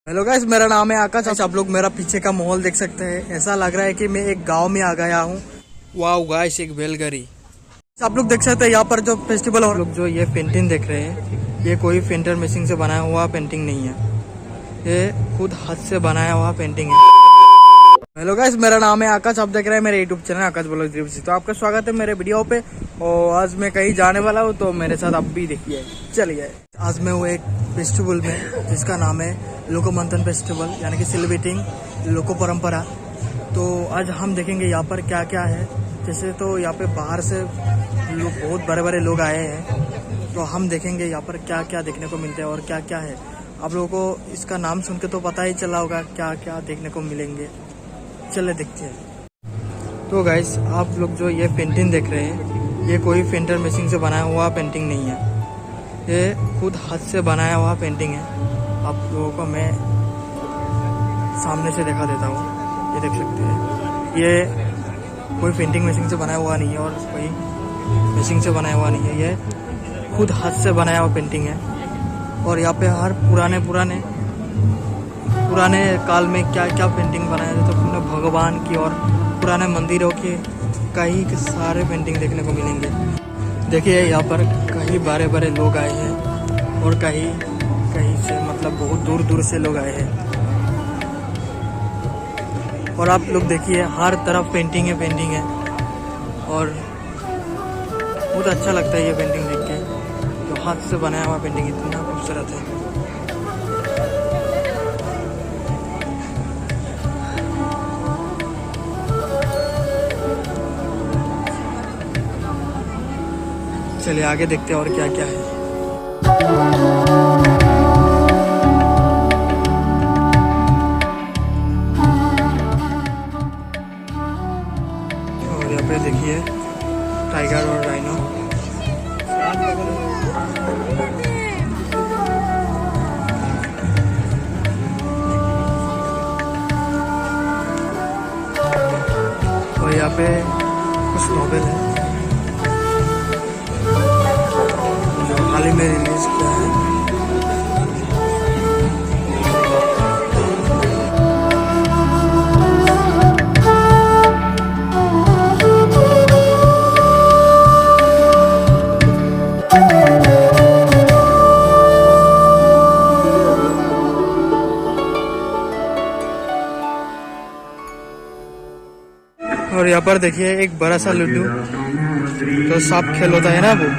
Hello guys, मेरा नाम है आकाश। आप लोग मेरा पीछे का माहौल देख सकते हैं। ऐसा लग रहा है कि मैं एक गांव में आ गया हूँ। वाओ गाइस, एक बैलगाड़ी। आप लोग देख सकते हैं यहाँ पर जो फेस्टिवल और लोग जो ये पेंटिंग देख रहे हैं, ये कोई पेंटर मशीन से बनाया हुआ पेंटिंग नहीं है, ये खुद हाथ से बनाया हुआ पेंटिंग है। हेलो गाइस, मेरा नाम है आकाश। आप देख रहे हैं मेरे यूट्यूब चैनल आकाश ब्लॉग। तो आपका स्वागत है मेरे वीडियो पे। और आज मैं कहीं जाने वाला हूँ, तो मेरे साथ आप भी देखिए। चलिए, आज मैं वो एक फेस्टिवल में जिसका नाम है लोको मंथन फेस्टिवल, यानी कि सेलिब्रेटिंग लोको परंपरा। तो आज हम देखेंगे यहाँ पर क्या क्या है। जैसे तो यहाँ पे बाहर से लोग, बहुत बड़े बड़े लोग आए हैं, तो हम देखेंगे यहाँ पर क्या क्या देखने को मिलते हैं और क्या क्या है। आप लोगों को इसका नाम सुन के तो पता ही चला होगा क्या क्या देखने को मिलेंगे। चले देखते हैं। तो गाइस, आप लोग जो ये पेंटिंग देख रहे हैं, ये कोई पेंटर मशीन से बनाया हुआ पेंटिंग नहीं है, ये खुद हाथ से बनाया हुआ पेंटिंग है। आप लोगों को मैं सामने से दिखा देता हूँ। ये देख सकते हैं, ये कोई पेंटिंग मशीन से बनाया हुआ नहीं है और कोई मशीन से बनाया हुआ नहीं है, ये खुद हाथ से बनाया हुआ पेंटिंग है। और यहाँ पे हर पुराने काल में क्या क्या पेंटिंग बनाए थे, तो पूरे भगवान की और पुराने मंदिरों के कई सारे पेंटिंग देखने को मिलेंगे। देखिए, यहाँ पर कई बड़े बड़े लोग आए हैं और कहीं से, मतलब बहुत दूर दूर से लोग आए हैं। और आप लोग देखिए, हर तरफ पेंटिंग है। और बहुत अच्छा लगता है ये पेंटिंग देख के। तो हाथ से बनाया हुआ पेंटिंग इतना खूबसूरत है। चलिए आगे देखते हैं और क्या क्या है। और यहाँ पे देखिए टाइगर और राइनो। और यहाँ पे कुछ नॉवेल है जो हाल ही में रिलीज किया है। और यहाँ पर देखिए एक बड़ा सा लड्डू, तो सांप खेल होता है ना वो।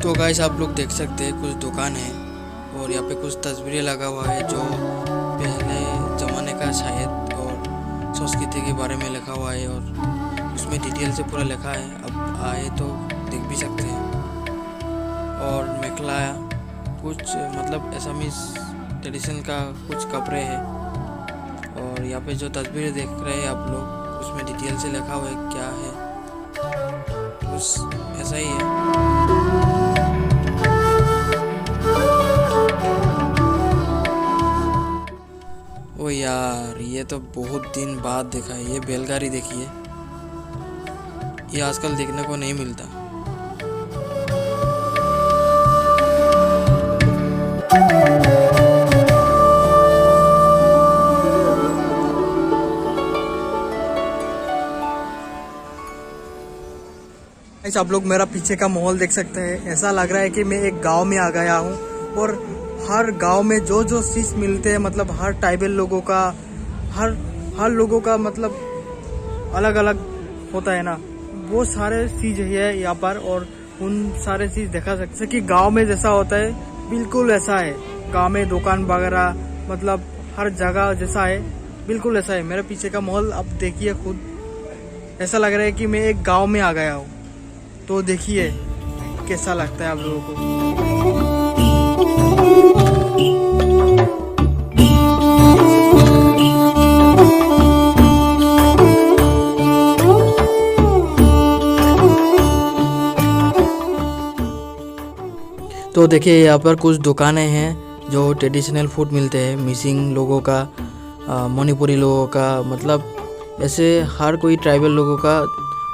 तो गाइस, आप लोग देख सकते हैं कुछ दुकान है और यहाँ पे कुछ तस्वीरें लगा हुआ है जो पहले ज़माने का शायद, और संस्कृति के बारे में लिखा हुआ है और उसमें डिटेल से पूरा लिखा है। अब आए तो देख भी सकते हैं। और मेखला कुछ, मतलब एसामीज ट्रेडिशन का कुछ कपड़े हैं। और यहाँ पे जो तस्वीरें देख रहे हैं आप लोग, उसमें डिटेल से लिखा हुआ है क्या है, कुछ ऐसा ही है। ओ यार, ये तो बहुत दिन बाद देखा है। ये बैलगाड़ी देखिए, ये आजकल देखने को नहीं मिलता। ऐसा आप लोग मेरा पीछे का माहौल देख सकते हैं। ऐसा लग रहा है कि मैं एक गांव में आ गया हूँ और हर गांव में जो जो चीज मिलते हैं, मतलब हर ट्राइबल लोगों का, हर लोगों का मतलब अलग अलग होता है ना, वो सारे चीज है यहाँ पर। और उन सारे चीज देखा सकते कि गांव में जैसा होता है बिल्कुल ऐसा है। गांव में दुकान वगैरह मतलब हर जगह जैसा है बिल्कुल ऐसा है। मेरे पीछे का माहौल अब देखिए खुद, ऐसा लग रहा है कि मैं एक गांव में आ गया हूँ। तो देखिए कैसा लगता है आप लोगों को। तो देखिए यहाँ पर कुछ दुकानें हैं जो ट्रेडिशनल फूड मिलते हैं, मिसिंग लोगों का, मणिपुरी लोगों का, मतलब ऐसे हर कोई ट्राइबल लोगों का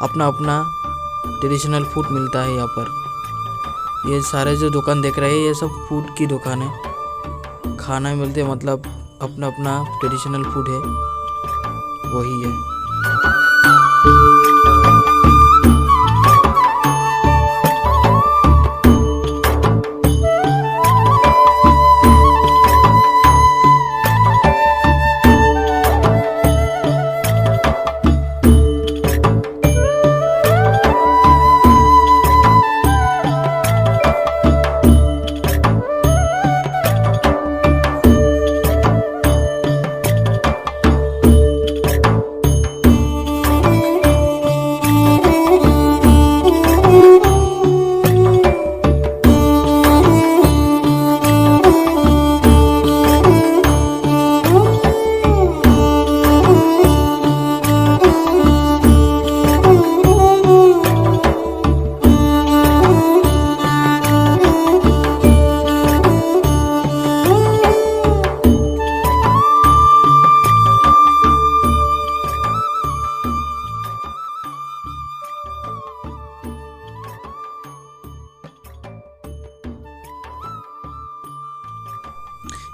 अपना अपना ट्रेडिशनल फूड मिलता है यहाँ पर। ये सारे जो दुकान देख रहे हैं ये सब फूड की दुकान है, खाना मिलते हैं, मतलब अपना अपना ट्रेडिशनल फूड है, वही है।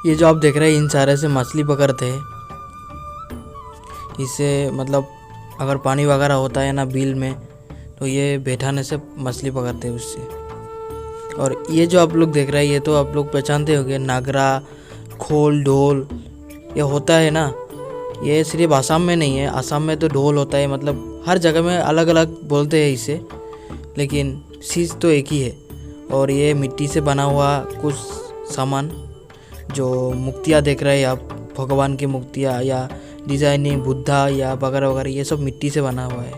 ये जो आप देख रहे हैं इन सारे से मछली पकड़ते हैं। इससे मतलब अगर पानी वगैरह होता है ना बिल में, तो ये बैठाने से मछली पकड़ते हैं उससे। और ये जो आप लोग देख रहे हैं ये तो आप लोग पहचानते होंगे, नागरा, खोल, ढोल, ये होता है ना। ये सिर्फ आसाम में नहीं है, आसाम में तो ढोल होता है, मतलब हर जगह में अलग अलग बोलते हैं इसे, लेकिन चीज़ तो एक ही है। और ये मिट्टी से बना हुआ कुछ सामान, जो मूर्तियाँ देख रहे हैं आप, भगवान की मूर्तियाँ या डिजाइनिंग बुद्धा या वगैरह वगैरह, ये सब मिट्टी से बना हुआ है।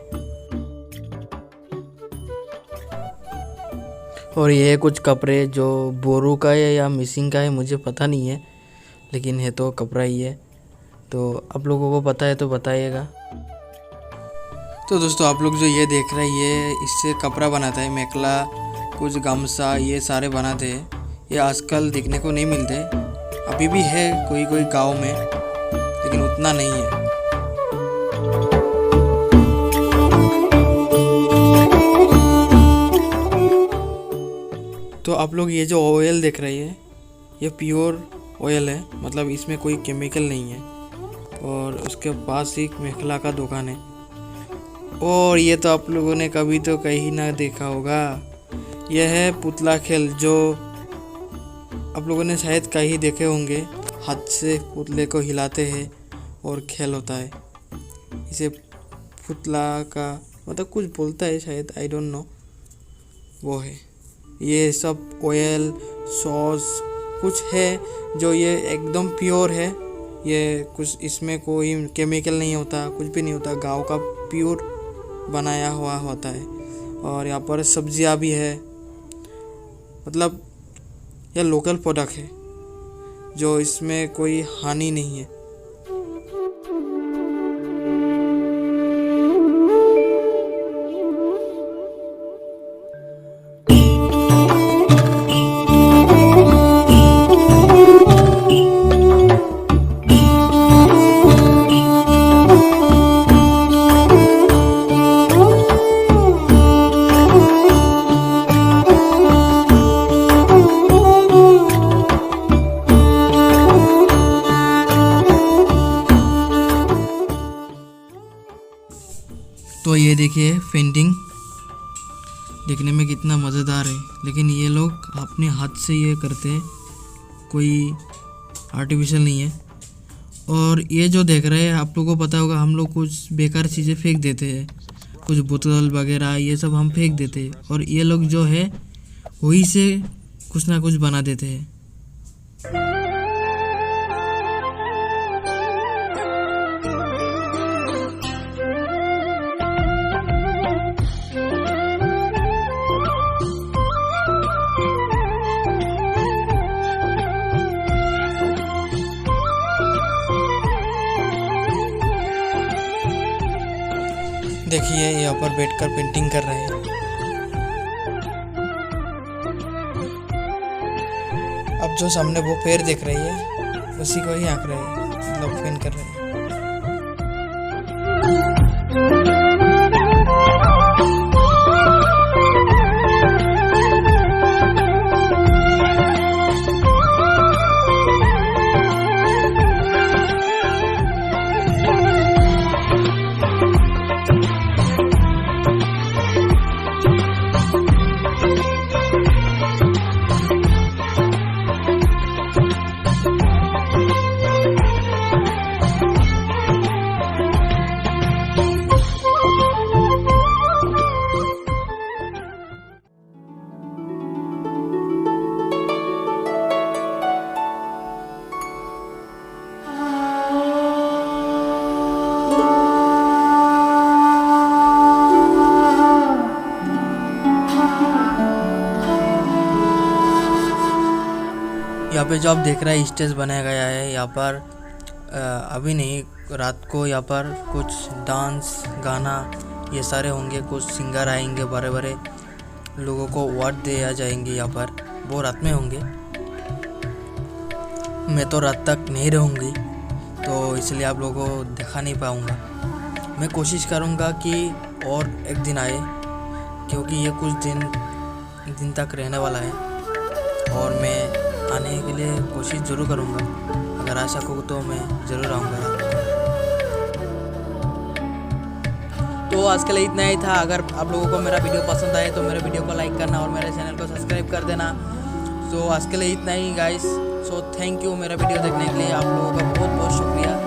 और ये कुछ कपड़े जो बोरू का है या मिसिंग का है मुझे पता नहीं है, लेकिन है तो कपड़ा ही है। तो आप लोगों को पता है तो बताइएगा। तो दोस्तों आप लोग जो ये देख रहे हैं ये इससे कपड़ा बनाता है, मेखला, कुछ गामसा, ये सारे बनाते हैं। ये आजकल देखने को नहीं मिलते, अभी भी है कोई कोई गांव में, लेकिन उतना नहीं है। तो आप लोग ये जो ऑयल देख रहे हैं ये प्योर ऑयल है, मतलब इसमें कोई केमिकल नहीं है। और उसके पास एक मेखला का दुकान है। और ये तो आप लोगों ने कभी तो कहीं ना देखा होगा, यह है पुतला खेल, जो आप लोगों ने शायद कहीं देखे होंगे। हाथ से पुतले को हिलाते हैं और खेल होता है। इसे पुतला का मतलब कुछ बोलता है शायद, आई डोंट नो, वो है। ये सब ऑयल, सॉस कुछ है जो ये एकदम प्योर है। ये कुछ इसमें कोई केमिकल नहीं होता, कुछ भी नहीं होता, गांव का प्योर बनाया हुआ होता है। और यहाँ पर सब्जियाँ भी है, मतलब यह लोकल प्रोडक्ट है जो इसमें कोई हानि नहीं है। तो ये देखिए पेंटिंग, देखने में कितना मज़ेदार है, लेकिन ये लोग अपने हाथ से ये करते हैं, कोई आर्टिफिशियल नहीं है। और ये जो देख रहे हैं, आप लोगों को पता होगा, हम लोग कुछ बेकार चीज़ें फेंक देते हैं, कुछ बोतल वगैरह ये सब हम फेंक देते हैं, और ये लोग जो है वही से कुछ ना कुछ बना देते हैं। देखिए यहाँ पर बैठकर पेंटिंग कर रहे हैं। अब जो सामने वो पेड़ देख रही है, उसी को ही आंक रहे हैं, मतलब पेंट कर रहे हैं। यहाँ पे जो आप देख रहे हैं स्टेज बनाया गया है, यहाँ पर अभी नहीं, रात को यहाँ पर कुछ डांस गाना ये सारे होंगे, कुछ सिंगर आएंगे, बड़े बड़े लोगों को अवार्ड दिया जाएंगे, यहाँ पर वो रात में होंगे। मैं तो रात तक नहीं रहूँगी, तो इसलिए आप लोगों को दिखा नहीं पाऊँगा। मैं कोशिश करूँगा कि और एक दिन आए, क्योंकि ये कुछ दिन तक रहने वाला है, और मैं आने के लिए कोशिश ज़रूर करूँगा। अगर आ सकूँ तो मैं ज़रूर आऊँगा। तो आज के लिए इतना ही था। अगर आप लोगों को मेरा वीडियो पसंद आए तो मेरे वीडियो को लाइक करना और मेरे चैनल को सब्सक्राइब कर देना। तो आज के लिए इतना ही गाइस। सो थैंक यू मेरा वीडियो देखने के लिए। आप लोगों का बहुत बहुत शुक्रिया।